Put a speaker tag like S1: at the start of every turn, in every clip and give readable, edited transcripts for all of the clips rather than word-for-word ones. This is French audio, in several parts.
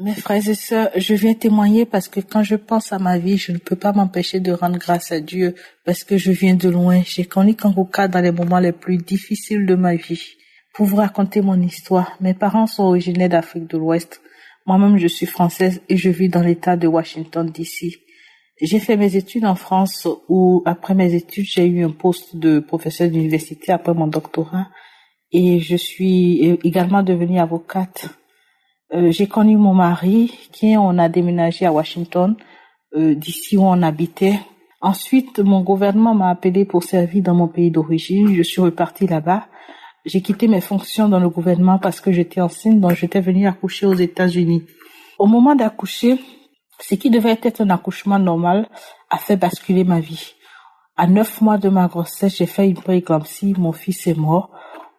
S1: Mes frères et sœurs, je viens témoigner parce que quand je pense à ma vie, je ne peux pas m'empêcher de rendre grâce à Dieu parce que je viens de loin. J'ai connu Kangoka dans les moments les plus difficiles de ma vie. Pour vous raconter mon histoire, mes parents sont originaires d'Afrique de l'Ouest. Moi-même, je suis française et je vis dans l'État de Washington, D.C. J'ai fait mes études en France où, après mes études, j'ai eu un poste de professeur d'université après mon doctorat et je suis également devenue avocate. J'ai connu mon mari, on a déménagé à Washington, d'ici où on habitait. Ensuite, mon gouvernement m'a appelé pour servir dans mon pays d'origine. Je suis repartie là-bas. J'ai quitté mes fonctions dans le gouvernement parce que j'étais enceinte, donc j'étais venue accoucher aux États-Unis. Au moment d'accoucher, ce qui devait être un accouchement normal a fait basculer ma vie. À 9 mois de ma grossesse, j'ai fait une prééclampsie, mon fils est mort.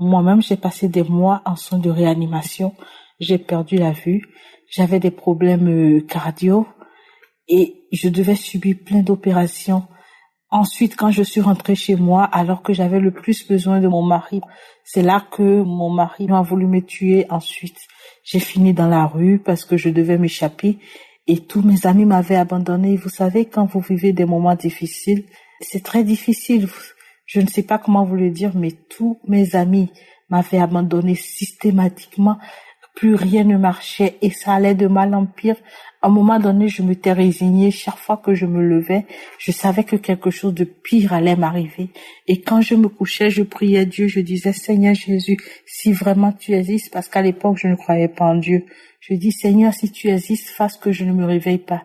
S1: Moi-même, j'ai passé des mois en soins de réanimation. J'ai perdu la vue, j'avais des problèmes cardio et je devais subir plein d'opérations. Ensuite, quand je suis rentrée chez moi, alors que j'avais le plus besoin de mon mari, c'est là que mon mari a voulu me tuer. Ensuite, j'ai fini dans la rue parce que je devais m'échapper et tous mes amis m'avaient abandonnée. Vous savez, quand vous vivez des moments difficiles, c'est très difficile. Je ne sais pas comment vous le dire, mais tous mes amis m'avaient abandonnée systématiquement. Plus rien ne marchait et ça allait de mal en pire. À un moment donné, je m'étais résignée. Chaque fois que je me levais, je savais que quelque chose de pire allait m'arriver. Et quand je me couchais, je priais Dieu. Je disais, Seigneur Jésus, si vraiment tu existes, parce qu'à l'époque, je ne croyais pas en Dieu. Je dis, Seigneur, si tu existes, fasse que je ne me réveille pas.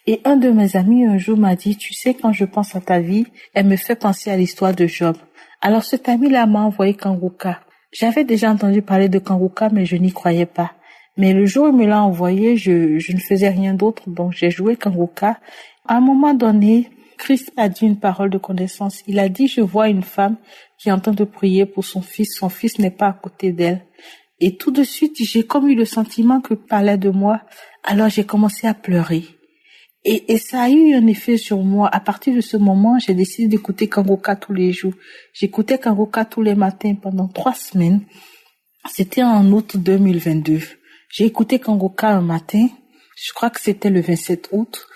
S1: Et un de mes amis, un jour, m'a dit, tu sais, quand je pense à ta vie, elle me fait penser à l'histoire de Job. Alors cet ami-là m'a envoyé Kangoka. J'avais déjà entendu parler de Kangoka, mais je n'y croyais pas. Mais le jour où il me l'a envoyé, je ne faisais rien d'autre, donc j'ai joué Kangoka. À un moment donné, Christ a dit une parole de connaissance. Il a dit, je vois une femme qui est en train de prier pour son fils n'est pas à côté d'elle. Et tout de suite, j'ai comme eu le sentiment que parlait de moi, alors j'ai commencé à pleurer. Et ça a eu un effet sur moi. À partir de ce moment, j'ai décidé d'écouter Kangoka tous les jours. J'écoutais Kangoka tous les matins pendant 3 semaines. C'était en août 2022. J'ai écouté Kangoka un matin. Je crois que c'était le 27 août.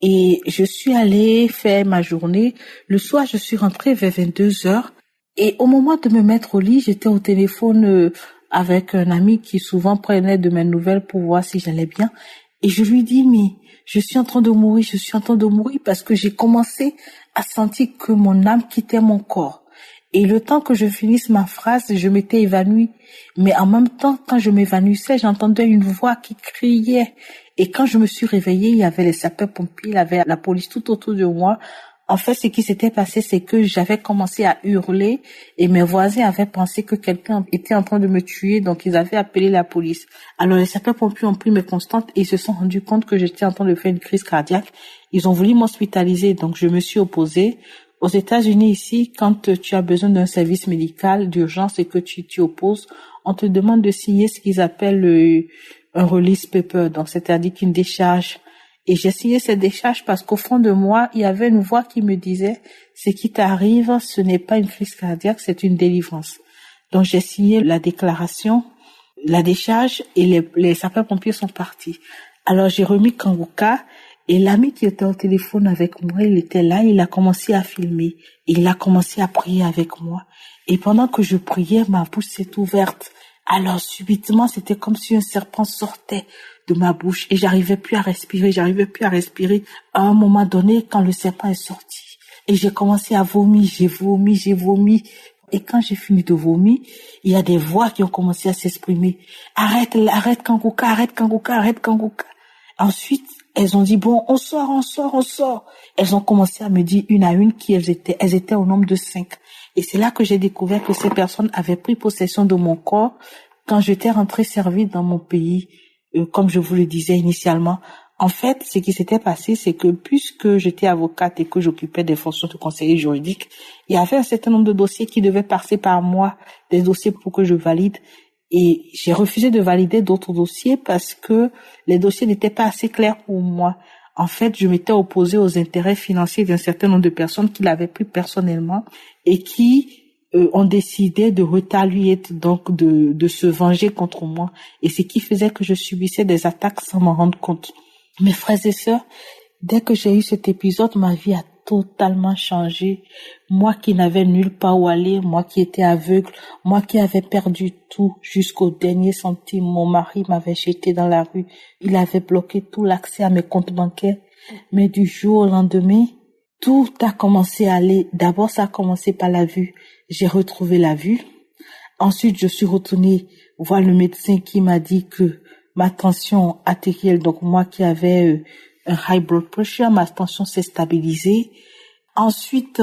S1: Et je suis allée faire ma journée. Le soir, je suis rentrée vers 22 heures. Et au moment de me mettre au lit, j'étais au téléphone avec un ami qui souvent prenait de mes nouvelles pour voir si j'allais bien. Et je lui dis, mais je suis en train de mourir parce que j'ai commencé à sentir que mon âme quittait mon corps. Et le temps que je finisse ma phrase, je m'étais évanouie. Mais en même temps, quand je m'évanouissais, j'entendais une voix qui criait. Et quand je me suis réveillée, il y avait les sapeurs-pompiers, il y avait la police tout autour de moi. En fait, ce qui s'était passé, c'est que j'avais commencé à hurler et mes voisins avaient pensé que quelqu'un était en train de me tuer, donc ils avaient appelé la police. Alors les sapeurs-pompiers ont pris mes constantes et ils se sont rendus compte que j'étais en train de faire une crise cardiaque. Ils ont voulu m'hospitaliser, donc je me suis opposée. Aux États-Unis ici, quand tu as besoin d'un service médical d'urgence et que tu t'y opposes, on te demande de signer ce qu'ils appellent un release paper, donc c'est-à-dire qu'une décharge. Et j'ai signé cette décharge parce qu'au fond de moi, il y avait une voix qui me disait, ce qui t'arrive, ce n'est pas une crise cardiaque, c'est une délivrance. Donc j'ai signé la déclaration, la décharge et les sapeurs-pompiers sont partis. Alors j'ai remis Kangoka et l'ami qui était au téléphone avec moi, il était là, il a commencé à filmer. Il a commencé à prier avec moi. Et pendant que je priais, ma bouche s'est ouverte. Alors subitement, c'était comme si un serpent sortait de ma bouche et j'arrivais plus à respirer. À un moment donné, quand le serpent est sorti et j'ai commencé à vomir, j'ai vomi. Et quand j'ai fini de vomir, il y a des voix qui ont commencé à s'exprimer. Arrête Kangoka. Ensuite, elles ont dit, bon, on sort. Elles ont commencé à me dire une à une qui elles étaient. Elles étaient au nombre de 5. Et c'est là que j'ai découvert que ces personnes avaient pris possession de mon corps quand j'étais rentrée servir dans mon pays, comme je vous le disais initialement. En fait, ce qui s'était passé, c'est que puisque j'étais avocate et que j'occupais des fonctions de conseiller juridique, il y avait un certain nombre de dossiers qui devaient passer par moi, des dossiers pour que je valide. Et j'ai refusé de valider d'autres dossiers parce que les dossiers n'étaient pas assez clairs pour moi. En fait, je m'étais opposée aux intérêts financiers d'un certain nombre de personnes qui l'avaient pris personnellement et qui ont décidé de retalier, donc de se venger contre moi. Et ce qui faisait que je subissais des attaques sans m'en rendre compte. Mes frères et sœurs, dès que j'ai eu cet épisode, ma vie a totalement changé. Moi qui n'avais nulle part où aller, moi qui étais aveugle, moi qui avais perdu tout jusqu'au dernier centime. Mon mari m'avait jeté dans la rue. Il avait bloqué tout l'accès à mes comptes bancaires. Mais du jour au lendemain, tout a commencé à aller. D'abord, ça a commencé par la vue. J'ai retrouvé la vue. Ensuite, je suis retournée voir le médecin qui m'a dit que ma tension artérielle, donc moi qui avais un high blood pressure, ma tension s'est stabilisée. Ensuite,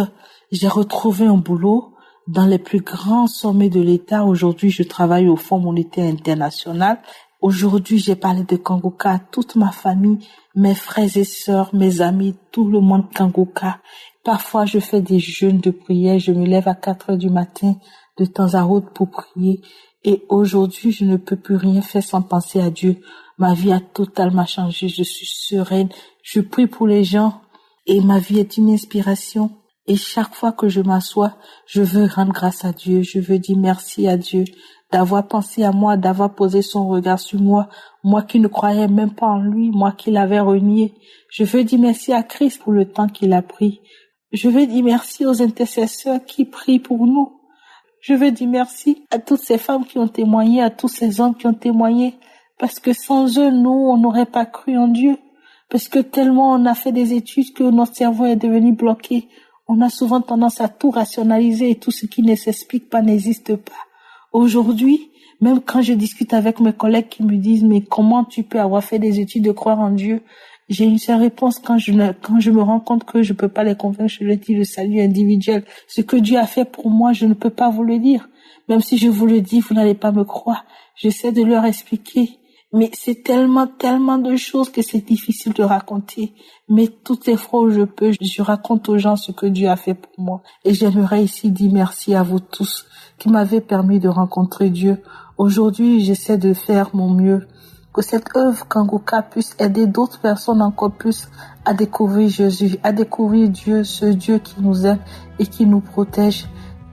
S1: j'ai retrouvé un boulot dans les plus grands sommets de l'État. Aujourd'hui, je travaille au Fonds monétaire international. Aujourd'hui, j'ai parlé de Kangoka à toute ma famille, mes frères et sœurs, mes amis, tout le monde Kangoka. Parfois, je fais des jeûnes de prière. Je me lève à 4 heures du matin de temps à autre pour prier. Et aujourd'hui, je ne peux plus rien faire sans penser à Dieu. Ma vie a totalement changé. Je suis sereine. Je prie pour les gens et ma vie est une inspiration. Et chaque fois que je m'assois, je veux rendre grâce à Dieu. Je veux dire merci à Dieu d'avoir pensé à moi, d'avoir posé son regard sur moi. Moi qui ne croyais même pas en lui, moi qui l'avais renié. Je veux dire merci à Christ pour le temps qu'il a pris. Je veux dire merci aux intercesseurs qui prient pour nous. Je veux dire merci à toutes ces femmes qui ont témoigné, à tous ces hommes qui ont témoigné, parce que sans eux, nous, on n'aurait pas cru en Dieu, parce que tellement on a fait des études que notre cerveau est devenu bloqué. On a souvent tendance à tout rationaliser et tout ce qui ne s'explique pas n'existe pas. Aujourd'hui, même quand je discute avec mes collègues qui me disent « Mais comment tu peux avoir fait des études de croire en Dieu ?» J'ai une seule réponse quand je me rends compte que je peux pas les convaincre, je leur dis le salut individuel. Ce que Dieu a fait pour moi, je ne peux pas vous le dire. Même si je vous le dis, vous n'allez pas me croire. J'essaie de leur expliquer. Mais c'est tellement de choses que c'est difficile de raconter. Mais toutes les fois où je peux, je raconte aux gens ce que Dieu a fait pour moi. Et j'aimerais ici dire merci à vous tous qui m'avez permis de rencontrer Dieu. Aujourd'hui, j'essaie de faire mon mieux. Que cette œuvre Kangoka puisse aider d'autres personnes encore plus à découvrir Jésus, à découvrir Dieu, ce Dieu qui nous aime et qui nous protège.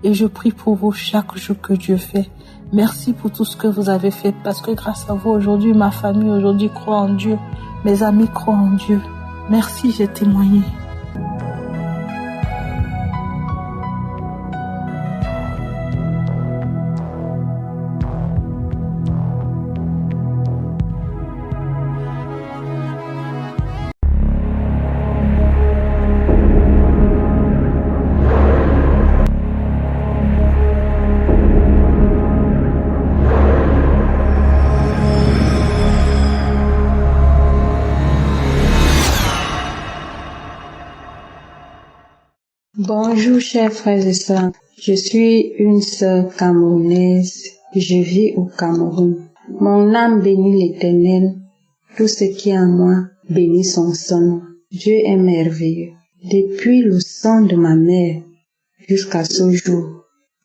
S1: Et je prie pour vous chaque jour que Dieu fait. Merci pour tout ce que vous avez fait, parce que grâce à vous, aujourd'hui, ma famille aujourd'hui croit en Dieu. Mes amis croient en Dieu. Merci, j'ai témoigné.
S2: Bonjour chers frères et sœurs, je suis une sœur camerounaise, je vis au Cameroun. Mon âme bénit l'Éternel, tout ce qui est en moi bénit son nom. Dieu est merveilleux. Depuis le sang de ma mère jusqu'à ce jour,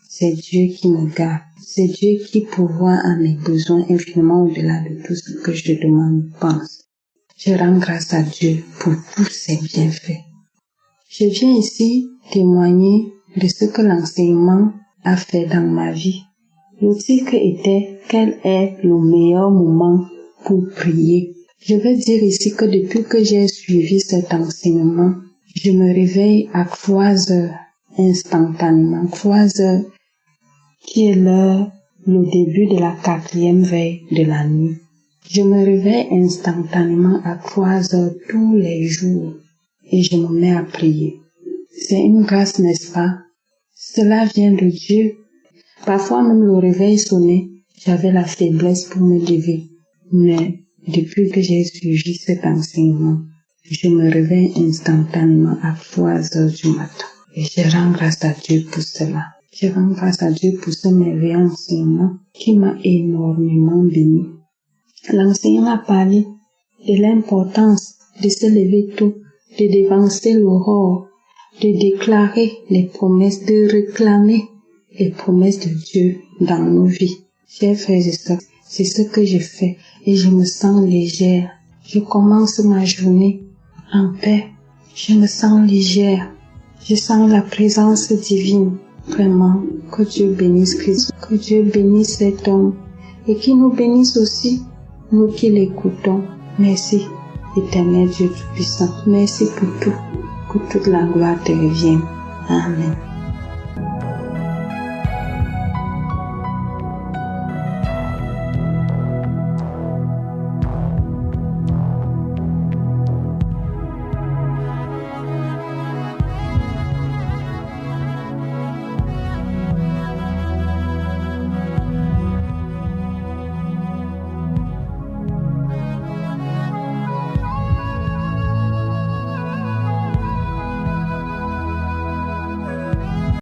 S2: c'est Dieu qui me garde. C'est Dieu qui pourvoit à mes besoins infiniment au-delà de tout ce que je demande ou pense. Je rends grâce à Dieu pour tous ses bienfaits. Je viens ici témoigner de ce que l'enseignement a fait dans ma vie. Le titre était « Quel est le meilleur moment pour prier ?» Je veux dire ici que depuis que j'ai suivi cet enseignement, je me réveille à 3 heures instantanément. 3 heures qui est l'heure, le début de la 4e veille de la nuit. Je me réveille instantanément à 3 heures tous les jours et je me mets à prier. C'est une grâce, n'est-ce pas? Cela vient de Dieu. Parfois même le réveil sonnait, j'avais la faiblesse pour me lever. Mais depuis que j'ai suivi cet enseignement, je me réveille instantanément à 3 heures du matin. Et je rends grâce à Dieu pour cela. Je rends grâce à Dieu pour ce merveilleux enseignement qui m'a énormément béni. L'enseignant a parlé de l'importance de se lever tôt, de dévancer l'aurore, de déclarer les promesses, de réclamer les promesses de Dieu dans nos vies. Chers frères et sœurs, c'est ce que je fais et je me sens légère. Je commence ma journée en paix. Je me sens légère. Je sens la présence divine. Vraiment, que Dieu bénisse Christ, que Dieu bénisse cet homme et qu'il nous bénisse aussi, nous qui l'écoutons. Merci, Éternel Dieu Tout-Puissant. Merci pour tout, que toute la gloire te revienne. Amen.